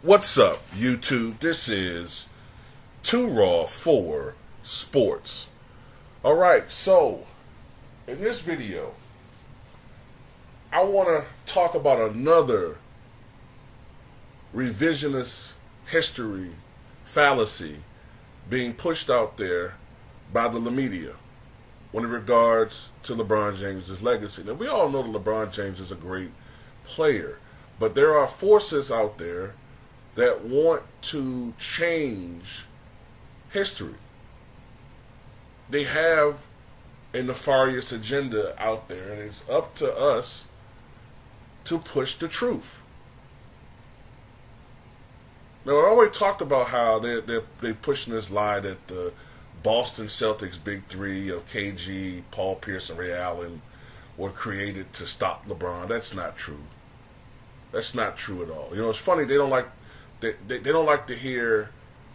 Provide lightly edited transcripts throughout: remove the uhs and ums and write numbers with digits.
What's up, YouTube? This is Too Raw for Sports. Alright, so in this video, I want to talk about another revisionist history fallacy being pushed out there by the Lemedia when it regards to LeBron James's legacy. Now, we all know that LeBron James is a great player, but there are forces out there that want to change history. They have a nefarious agenda out there, and it's up to us to push the truth. Now, I already talked about how they're pushing this lie that the Boston Celtics big three of KG, Paul Pierce, and Ray Allen were created to stop LeBron. That's not true. That's not true at all. You know, it's funny, they don't like to hear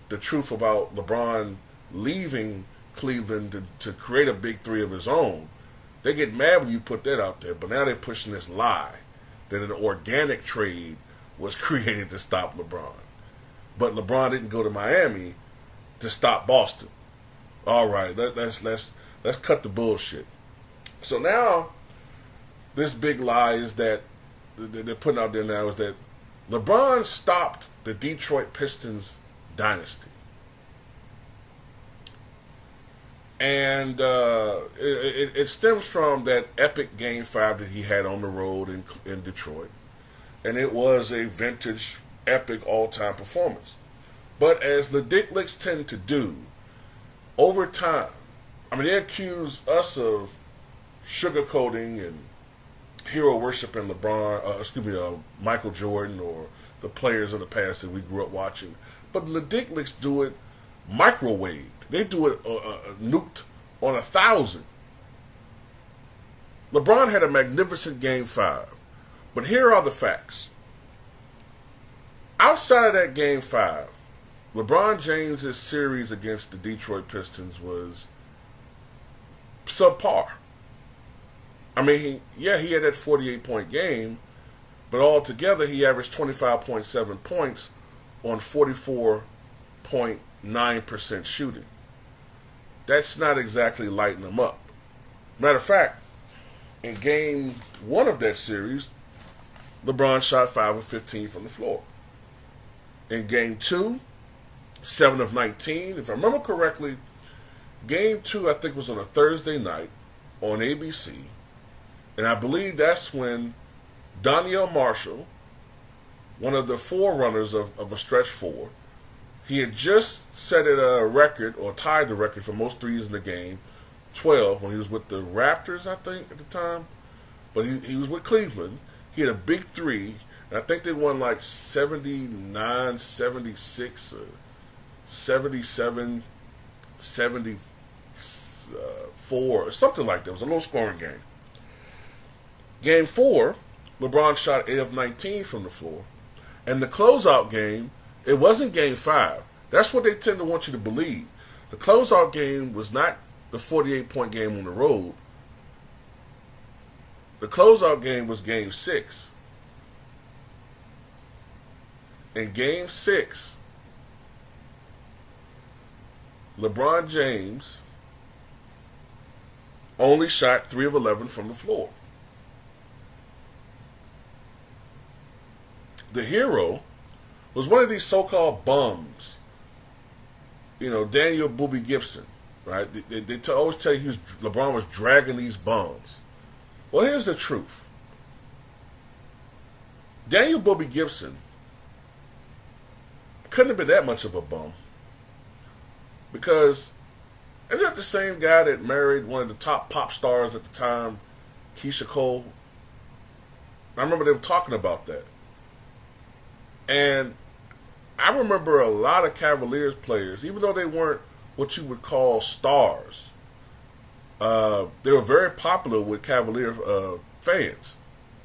the truth about LeBron leaving Cleveland to create a big three of his own. They get mad when you put that out there, but now they're pushing this lie that an organic trade was created to stop LeBron. But LeBron didn't go to Miami to stop Boston. All right, let's cut the bullshit. So now, this big lie is that they're putting out there now is that LeBron stopped the Detroit Pistons dynasty. And it stems from that epic Game 5 that he had on the road in Detroit. And it was a vintage, epic, all-time performance. But as the Dicklicks tend to do, over time, I mean, they accuse us of sugarcoating and hero worshiping Michael Jordan or the players of the past that we grew up watching. But the Dicklicks do it microwaved. They do it nuked on 1,000. LeBron had a magnificent Game 5. But here are the facts. Outside of that Game 5, LeBron James' series against the Detroit Pistons was subpar. I mean, he had that 48-point game, but altogether he averaged 25.7 points on 44.9% shooting. That's not exactly lighting him up. Matter of fact, in Game 1 of that series, LeBron shot 5 of 15 from the floor. In Game 2, 7 of 19. If I remember correctly, Game 2, I think, was on a Thursday night on ABC. And I believe that's when Donyell Marshall, one of the forerunners of a stretch four, he had just set a record, or tied the record for most threes in the game, 12, when he was with the Raptors, I think, at the time. But he was with Cleveland. He had a big three, and I think they won like 79, 76, 77, 74, or something like that. It was a low scoring game. Game 4, LeBron shot 8 of 19 from the floor. And the closeout game, it wasn't Game 5. That's what they tend to want you to believe. The closeout game was not the 48-point game on the road. The closeout game was Game 6. In Game 6, LeBron James only shot 3 of 11 from the floor. The hero was one of these so-called bums. You know, Daniel Booby Gibson, right? They always tell you LeBron was dragging these bums. Well, here's the truth. Daniel Booby Gibson couldn't have been that much of a bum, because isn't that the same guy that married one of the top pop stars at the time, Keisha Cole? I remember they were talking about that. And I remember a lot of Cavaliers players, even though they weren't what you would call stars, they were very popular with Cavalier fans.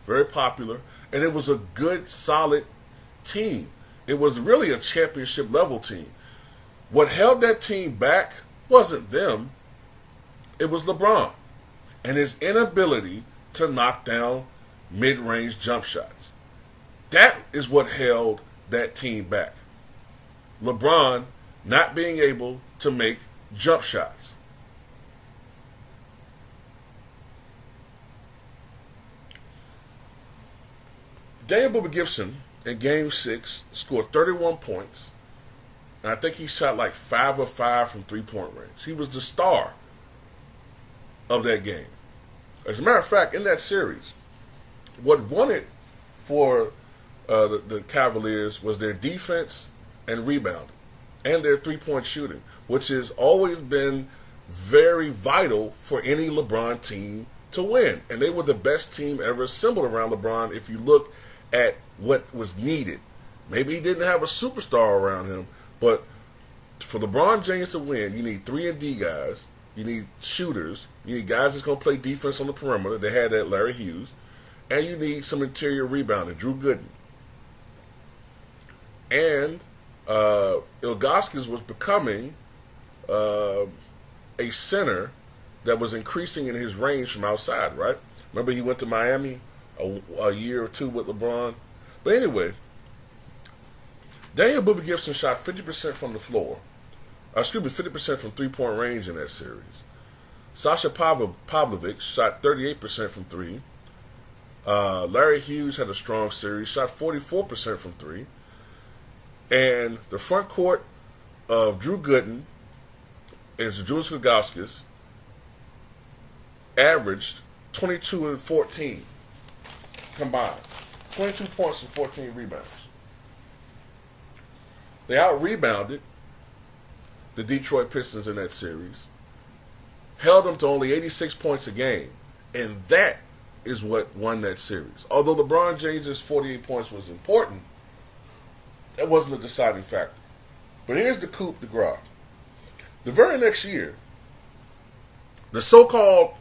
Very popular. And it was a good, solid team. It was really a championship level team. What held that team back wasn't them. It was LeBron and his inability to knock down mid-range jump shots. That is what held that team back. LeBron not being able to make jump shots. Daniel Boober Gibson in Game 6 scored 31 points. And I think he shot like 5 of 5 from three-point range. He was the star of that game. As a matter of fact, in that series, what won it for the Cavaliers was their defense and rebounding and their three-point shooting, which has always been very vital for any LeBron team to win. And they were the best team ever assembled around LeBron if you look at what was needed. Maybe he didn't have a superstar around him, but for LeBron James to win, you need 3-and-D guys, you need shooters, you need guys that's going to play defense on the perimeter. They had that, Larry Hughes. And you need some interior rebounding, Drew Gooden. And Ilgauskas was becoming a center that was increasing in his range from outside, right? Remember he went to Miami a year or two with LeBron? But anyway, Daniel Boober Gibson shot 50% from the floor. 50% from three-point range in that series. Sasha Pavlovic shot 38% from three. Larry Hughes had a strong series, shot 44% from three. And the front court of Drew Gooden and Julius Ilgauskas averaged 22 and 14 combined. 22 points and 14 rebounds. They out-rebounded the Detroit Pistons in that series, held them to only 86 points a game, and that is what won that series. Although LeBron James' 48 points was important, that wasn't a deciding factor. But here's the coup de grace. The very next year, the so-called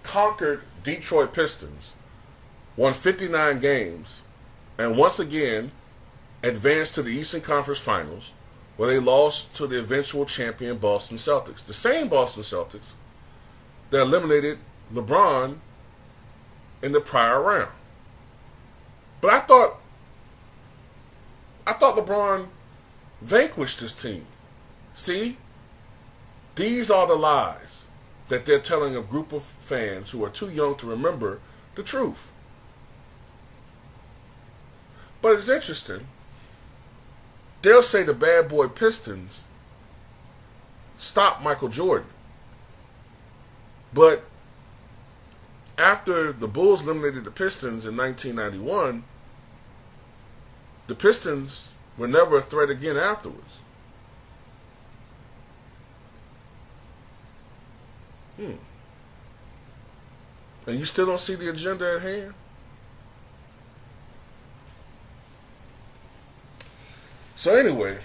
conquered Detroit Pistons won 59 games and once again advanced to the Eastern Conference Finals, where they lost to the eventual champion Boston Celtics. The same Boston Celtics that eliminated LeBron in the prior round. But I thought LeBron vanquished his team. See? These are the lies that they're telling a group of fans who are too young to remember the truth. But it's interesting. They'll say the bad boy Pistons stopped Michael Jordan. But after the Bulls eliminated the Pistons in 1991, the Pistons were never a threat again afterwards. And you still don't see the agenda at hand? So anyway,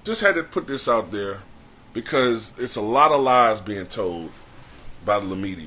just had to put this out there because it's a lot of lies being told by the Lemedia.